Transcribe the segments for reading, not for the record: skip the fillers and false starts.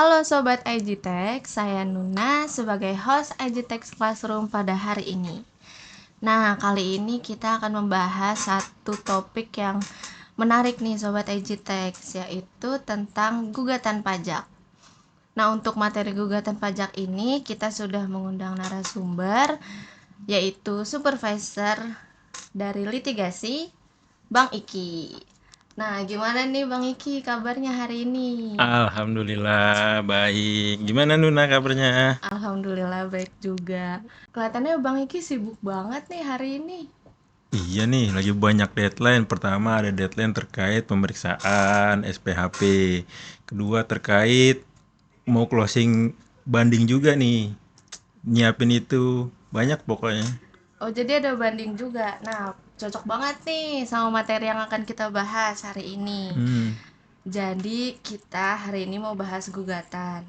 Halo Sobat IGTech, saya Nuna sebagai host IGTech Classroom pada hari ini. Nah, kali ini kita akan membahas satu topik yang menarik nih Sobat IGTech, yaitu tentang gugatan pajak. Nah, untuk materi gugatan pajak ini kita sudah mengundang narasumber, yaitu supervisor dari litigasi, Bang Iki. Nah, gimana nih Bang Iki kabarnya hari ini? Alhamdulillah baik. Gimana Nuna kabarnya? Alhamdulillah baik juga. Kelihatannya Bang Iki sibuk banget nih hari ini. Iya nih, lagi banyak deadline. Pertama ada deadline terkait pemeriksaan SPHP. Kedua terkait mau closing banding juga nih. Nyiapin itu. Banyak pokoknya. Oh, jadi ada banding juga. Nah, cocok banget nih sama materi yang akan kita bahas hari ini. Hmm. Jadi, kita hari ini mau bahas gugatan.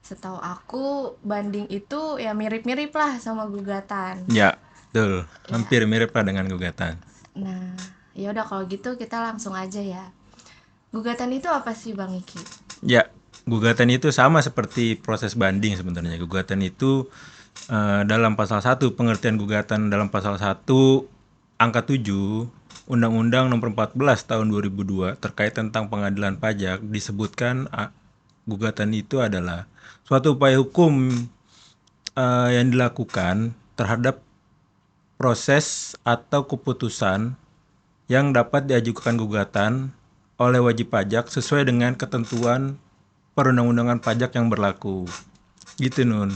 Setahu aku, banding itu ya mirip-mirip lah sama gugatan. Ya, betul. Ya. Hampir mirip lah dengan gugatan. Nah, ya udah kalau gitu kita langsung aja ya. Gugatan itu apa sih Bang Iki? Ya, gugatan itu sama seperti proses banding sebenarnya. Gugatan itu dalam pasal 1, pengertian gugatan dalam pasal 1 angka 7 Undang-Undang Nomor 14 Tahun 2002 terkait tentang pengadilan pajak disebutkan gugatan itu adalah suatu upaya hukum yang dilakukan terhadap proses atau keputusan yang dapat diajukan gugatan oleh wajib pajak sesuai dengan ketentuan perundang-undangan pajak yang berlaku. Gitu Nun.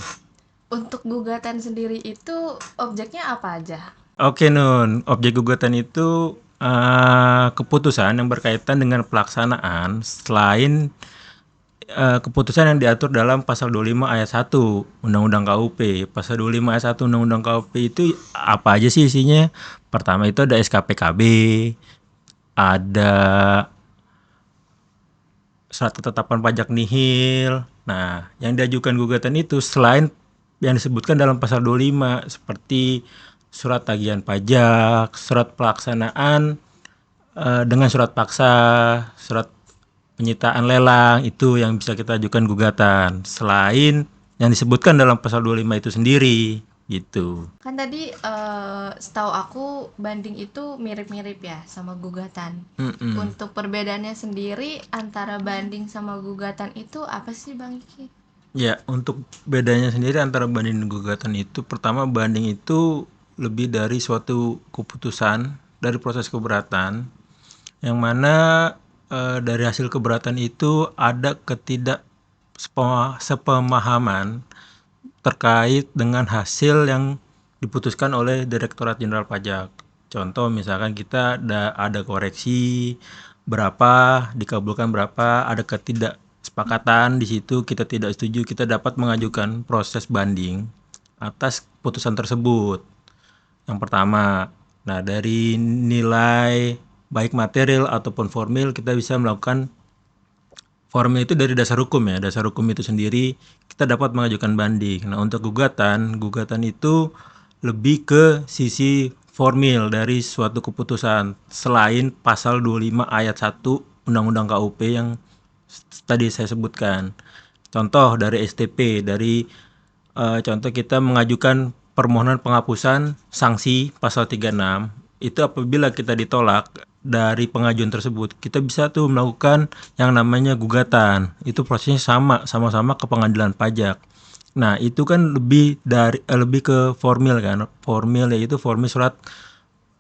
Untuk gugatan sendiri itu objeknya apa aja? Oke Nun, objek gugatan itu keputusan yang berkaitan dengan pelaksanaan selain keputusan yang diatur dalam pasal 25 ayat 1 Undang-Undang KUP. Pasal 25 ayat 1 Undang-Undang KUP itu apa aja sih isinya? Pertama itu ada SKPKB, ada surat ketetapan pajak nihil. Nah, yang diajukan gugatan itu selain yang disebutkan dalam pasal 25 seperti surat tagihan pajak, surat pelaksanaan dengan surat paksa, surat penyitaan lelang, itu yang bisa kita ajukan gugatan. Selain yang disebutkan dalam pasal 25 itu sendiri, gitu. Kan tadi setahu aku banding itu mirip-mirip ya sama gugatan. Untuk perbedaannya sendiri antara banding sama gugatan itu apa sih Bang Iki? Ya, untuk bedanya sendiri antara banding dan gugatan itu, pertama banding itu lebih dari suatu keputusan dari proses keberatan, yang mana dari hasil keberatan itu ada sepemahaman terkait dengan hasil yang diputuskan oleh Direktorat Jenderal Pajak. Contoh misalkan kita ada koreksi berapa, dikabulkan berapa, ada ketidaksepakatan di situ, kita tidak setuju, kita dapat mengajukan proses banding atas putusan tersebut. Yang pertama, nah dari nilai baik material ataupun formil kita bisa melakukan formil itu dari dasar hukum ya. Dasar hukum itu sendiri kita dapat mengajukan banding. Nah, untuk gugatan itu lebih ke sisi formil dari suatu keputusan selain pasal 25 ayat 1 Undang-Undang KUP yang tadi saya sebutkan. Contoh dari STP, dari contoh kita mengajukan permohonan penghapusan sanksi pasal 36, itu apabila kita ditolak dari pengajuan tersebut, kita bisa tuh melakukan yang namanya gugatan. Itu prosesnya sama-sama ke pengadilan pajak. Nah, itu kan lebih ke formil kan. Formil yaitu formil surat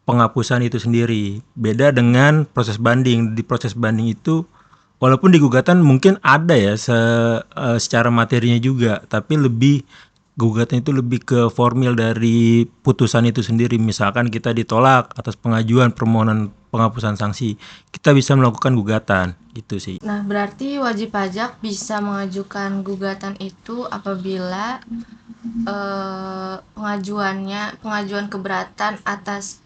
penghapusan itu sendiri. Beda dengan proses banding. Di proses banding itu walaupun di gugatan mungkin ada ya secara materinya juga, tapi gugatan itu lebih ke formil dari putusan itu sendiri. Misalkan kita ditolak atas pengajuan permohonan penghapusan sanksi, kita bisa melakukan gugatan, gitu sih. Nah, berarti wajib pajak bisa mengajukan gugatan itu apabila pengajuan keberatan atas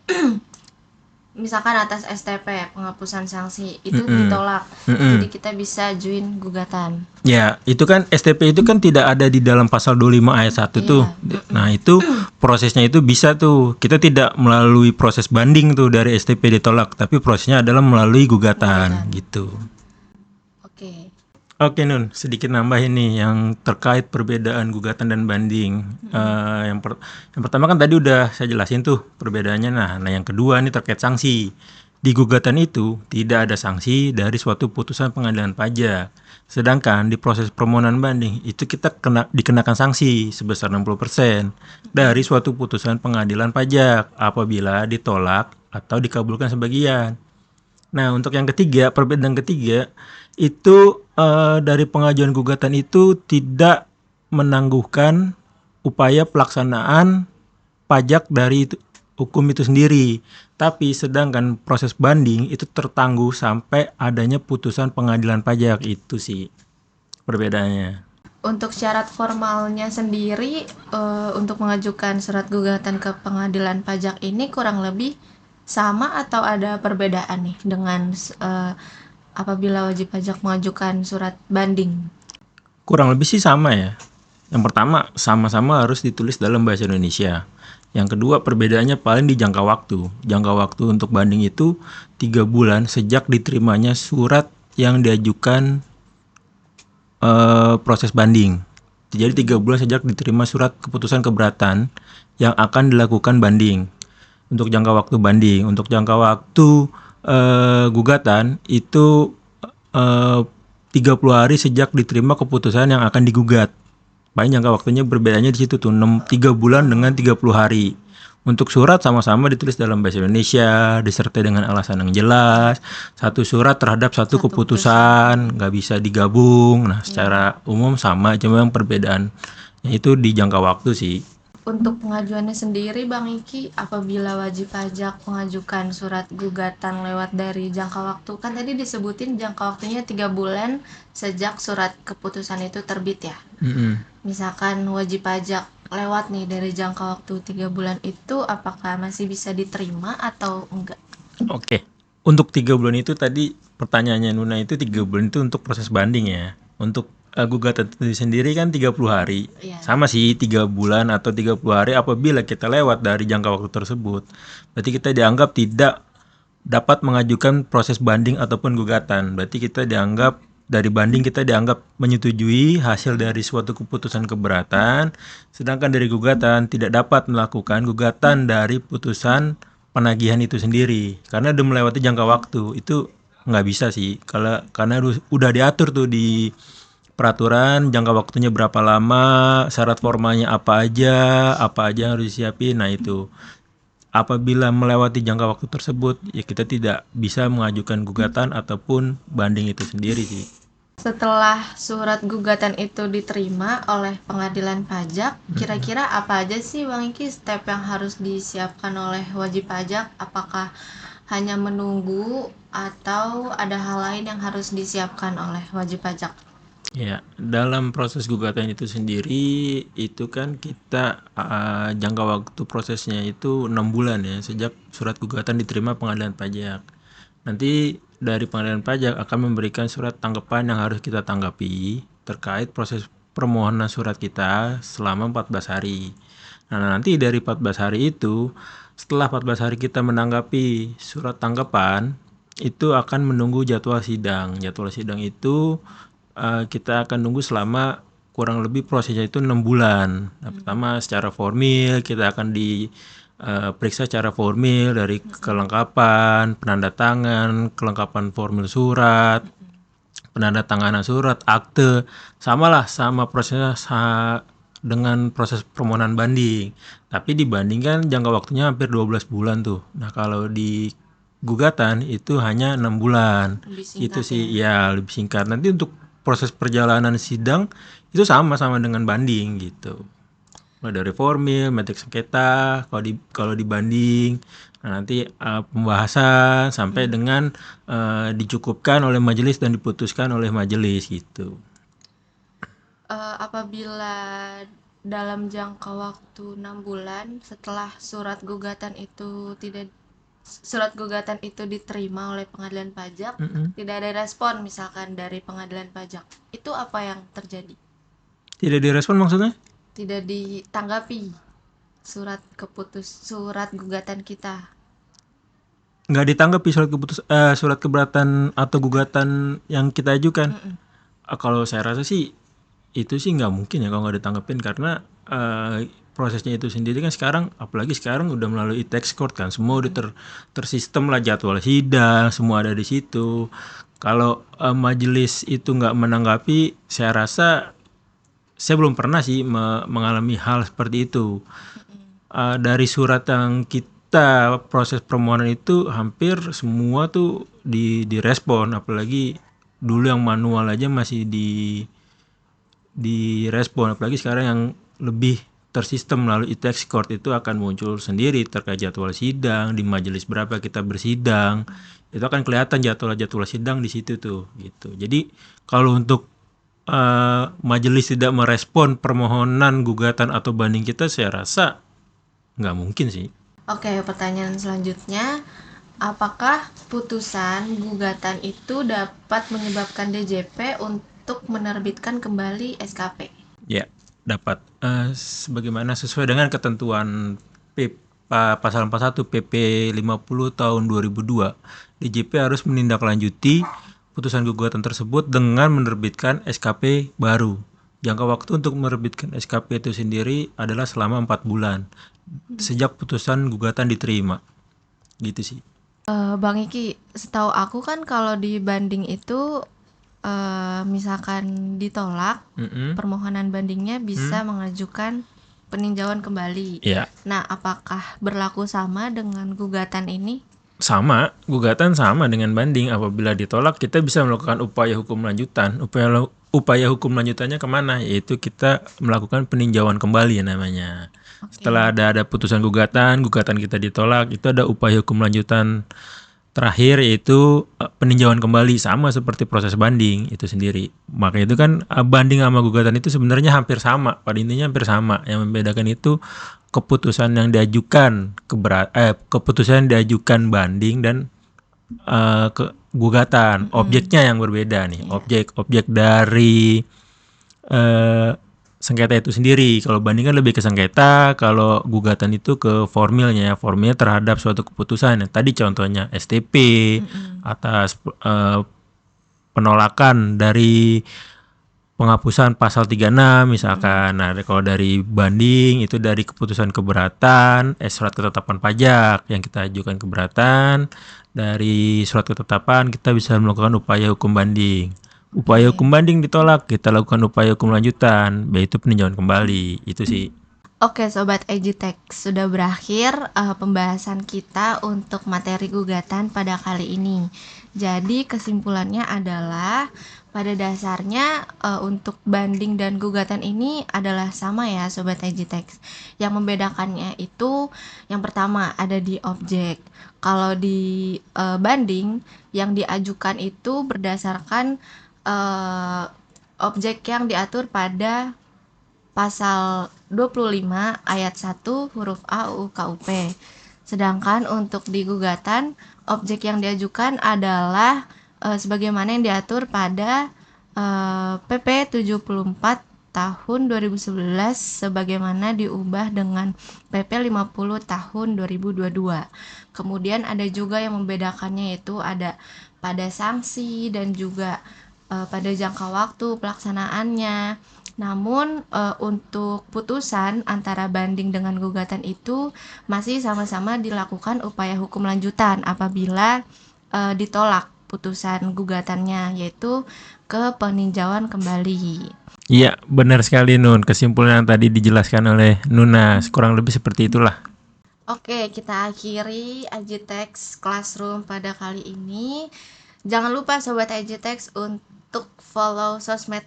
misalkan atas STP penghapusan sanksi itu ditolak. Jadi kita bisa ajuin gugatan. Ya, itu kan STP itu kan tidak ada di dalam pasal 25 ayat 1 tuh. Nah, itu prosesnya itu bisa tuh. Kita tidak melalui proses banding tuh dari STP ditolak, tapi prosesnya adalah melalui gugatan gitu. Oke. Oke Nun, sedikit nambah ini yang terkait perbedaan gugatan dan banding. Yang pertama kan tadi udah saya jelasin tuh perbedaannya. Nah, yang kedua ini terkait sanksi. Di gugatan itu tidak ada sanksi dari suatu putusan pengadilan pajak. Sedangkan di proses permohonan banding itu kita dikenakan sanksi sebesar 60% dari suatu putusan pengadilan pajak apabila ditolak atau dikabulkan sebagian. Nah, untuk yang ketiga, perbedaan ketiga itu dari pengajuan gugatan itu tidak menangguhkan upaya pelaksanaan pajak dari hukum itu sendiri. Tapi sedangkan proses banding itu tertangguh sampai adanya putusan pengadilan pajak. Itu sih perbedaannya. Untuk syarat formalnya sendiri untuk mengajukan surat gugatan ke pengadilan pajak ini kurang lebih sama atau ada perbedaan nih dengan apabila wajib pajak mengajukan surat banding? Kurang lebih sih sama ya. Yang pertama, sama-sama harus ditulis dalam bahasa Indonesia. Yang kedua, perbedaannya paling di jangka waktu. Jangka waktu untuk banding itu 3 bulan sejak diterimanya surat yang diajukan proses banding. Jadi 3 bulan sejak diterima surat keputusan keberatan yang akan dilakukan banding. Untuk jangka waktu banding, untuk jangka waktu gugatan itu 30 hari sejak diterima keputusan yang akan digugat. Paling jangka waktunya berbedanya di situ tuh 3 bulan dengan 30 hari. Untuk surat sama-sama ditulis dalam bahasa Indonesia, disertai dengan alasan yang jelas. Satu surat terhadap satu keputusan, nggak bisa digabung. Nah, secara umum sama, cuma yang perbedaannya itu di jangka waktu sih. Untuk pengajuannya sendiri Bang Iki, apabila wajib pajak mengajukan surat gugatan lewat dari jangka waktu, kan tadi disebutin jangka waktunya 3 bulan sejak surat keputusan itu terbit ya. Misalkan wajib pajak lewat nih dari jangka waktu 3 bulan itu, apakah masih bisa diterima atau enggak? Oke. Untuk 3 bulan itu tadi pertanyaannya Nuna itu 3 bulan itu untuk proses banding ya. Untuk gugatan itu sendiri kan 30 hari. Iya. Sama sih 3 bulan atau 30 hari apabila kita lewat dari jangka waktu tersebut. Berarti kita dianggap tidak dapat mengajukan proses banding ataupun gugatan. Berarti kita dianggap dari banding kita dianggap menyetujui hasil dari suatu keputusan keberatan, sedangkan dari gugatan tidak dapat melakukan gugatan dari putusan penagihan itu sendiri karena udah melewati jangka waktu. Itu nggak bisa sih karena udah diatur tuh di peraturan jangka waktunya berapa lama, syarat formalnya apa aja yang harus disiapin. Nah itu apabila melewati jangka waktu tersebut ya kita tidak bisa mengajukan gugatan ataupun banding itu sendiri sih. Setelah surat gugatan itu diterima oleh pengadilan pajak, kira-kira apa aja sih Bang Iki step yang harus disiapkan oleh wajib pajak? Apakah hanya menunggu atau ada hal lain yang harus disiapkan oleh wajib pajak? Ya, dalam proses gugatan itu sendiri itu kan kita jangka waktu prosesnya itu 6 bulan ya sejak surat gugatan diterima pengadilan pajak. Nanti dari pengadilan pajak akan memberikan surat tanggapan yang harus kita tanggapi terkait proses permohonan surat kita selama 14 hari. Nah, nanti dari 14 hari itu, setelah 14 hari kita menanggapi surat tanggapan, itu akan menunggu jadwal sidang. Jadwal sidang itu kita akan nunggu selama kurang lebih prosesnya itu 6 bulan. Nah, pertama secara formil kita akan periksa secara formil dari kelengkapan, penandatangan, kelengkapan formil surat, penandatanganan surat, akte, sama prosesnya dengan proses permohonan banding. Tapi dibandingkan jangka waktunya hampir 12 bulan tuh. Nah, kalau di gugatan itu hanya 6 bulan. Itu sih ya lebih singkat. Nanti untuk proses perjalanan sidang itu sama dengan banding gitu. Dari formil, metrik sengketa, kalau dibanding, nah nanti pembahasan sampai dengan dicukupkan oleh majelis dan diputuskan oleh majelis gitu. Apabila dalam jangka waktu 6 bulan setelah surat gugatan itu diterima oleh pengadilan pajak, tidak ada respon misalkan dari pengadilan pajak, itu apa yang terjadi? Tidak direspon maksudnya? Tidak ditanggapi surat gugatan kita. Nggak ditanggapi surat keberatan atau gugatan yang kita ajukan. Kalau saya rasa sih itu sih nggak mungkin ya kalau nggak ditanggepin, karena prosesnya itu sendiri kan sekarang, apalagi sekarang udah melalui e-tax court kan, semua udah tersistem lah, jadwal sidang semua ada di situ. Kalau majelis itu nggak menanggapi, saya rasa, saya belum pernah sih mengalami hal seperti itu. Dari surat yang kita proses permohonan itu hampir semua tuh direspon, apalagi dulu yang manual aja masih direspon, apalagi sekarang yang lebih tersistem melalui e-tax court itu akan muncul sendiri terkait jadwal sidang, di majelis berapa kita bersidang, itu akan kelihatan jadwal sidang di situ tuh gitu. Jadi kalau untuk majelis tidak merespon permohonan gugatan atau banding kita, saya rasa nggak mungkin sih. Oke, pertanyaan selanjutnya, apakah putusan gugatan itu dapat menyebabkan DJP untuk menerbitkan kembali SKP? Ya, dapat. Sebagaimana sesuai dengan ketentuan pasal 41 PP 50 tahun 2002, DJP harus menindaklanjuti putusan gugatan tersebut dengan menerbitkan SKP baru. Jangka waktu untuk menerbitkan SKP itu sendiri adalah selama 4 bulan sejak putusan gugatan diterima. Gitu sih. Bang Iki, setahu aku kan kalau di banding itu misalkan ditolak, permohonan bandingnya bisa mengajukan peninjauan kembali. Iya. Nah, apakah berlaku sama dengan gugatan ini? Sama, gugatan sama dengan banding. Apabila ditolak, kita bisa melakukan upaya hukum lanjutan. Upaya hukum lanjutannya kemana? Yaitu kita melakukan peninjauan kembali namanya. Setelah ada putusan gugatan kita ditolak, itu ada upaya hukum lanjutan terakhir, yaitu peninjauan kembali, sama seperti proses banding itu sendiri. Makanya itu kan banding sama gugatan itu sebenarnya hampir sama, pada intinya hampir sama. Yang membedakan itu keputusan yang diajukan keputusan yang diajukan banding dan gugatan, objeknya yang berbeda nih. Objek dari sengketa itu sendiri. Kalau banding kan lebih ke sengketa, kalau gugatan itu ke formilnya terhadap suatu keputusan. Tadi contohnya STP atas penolakan dari penghapusan pasal 36 misalkan. Nah, kalau dari banding itu dari keputusan keberatan, surat ketetapan pajak yang kita ajukan keberatan, dari surat ketetapan kita bisa melakukan upaya hukum banding. Upaya hukum banding ditolak, kita lakukan upaya hukum lanjutan, yaitu peninjauan kembali. Itu sih. Oke, Sobat Edutech, sudah berakhir pembahasan kita untuk materi gugatan pada kali ini. Jadi kesimpulannya adalah pada dasarnya untuk banding dan gugatan ini adalah sama ya Sobat Edutech. Yang membedakannya itu yang pertama ada di objek. Kalau di banding yang diajukan itu berdasarkan objek yang diatur pada pasal 25 ayat 1 huruf A UU KUP. Sedangkan untuk di gugatan, objek yang diajukan adalah sebagaimana yang diatur pada PP 74 tahun 2011 sebagaimana diubah dengan PP 50 tahun 2022. Kemudian ada juga yang membedakannya, yaitu ada pada sanksi dan juga pada jangka waktu pelaksanaannya. Namun untuk putusan antara banding dengan gugatan itu masih sama-sama dilakukan upaya hukum lanjutan apabila ditolak putusan gugatannya, yaitu ke peninjauan kembali. Iya, benar sekali Nun. Kesimpulan yang tadi dijelaskan oleh Nuna kurang lebih seperti itulah. Oke, kita akhiri Agitex Classroom pada kali ini. Jangan lupa Sobat Agitex untuk follow sosmed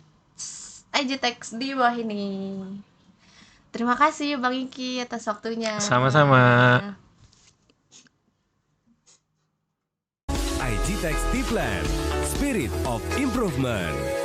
Agitex di bawah ini. Terima kasih Bang Iki atas waktunya. Sama-sama. Agitex Tipland, Spirit of Improvement.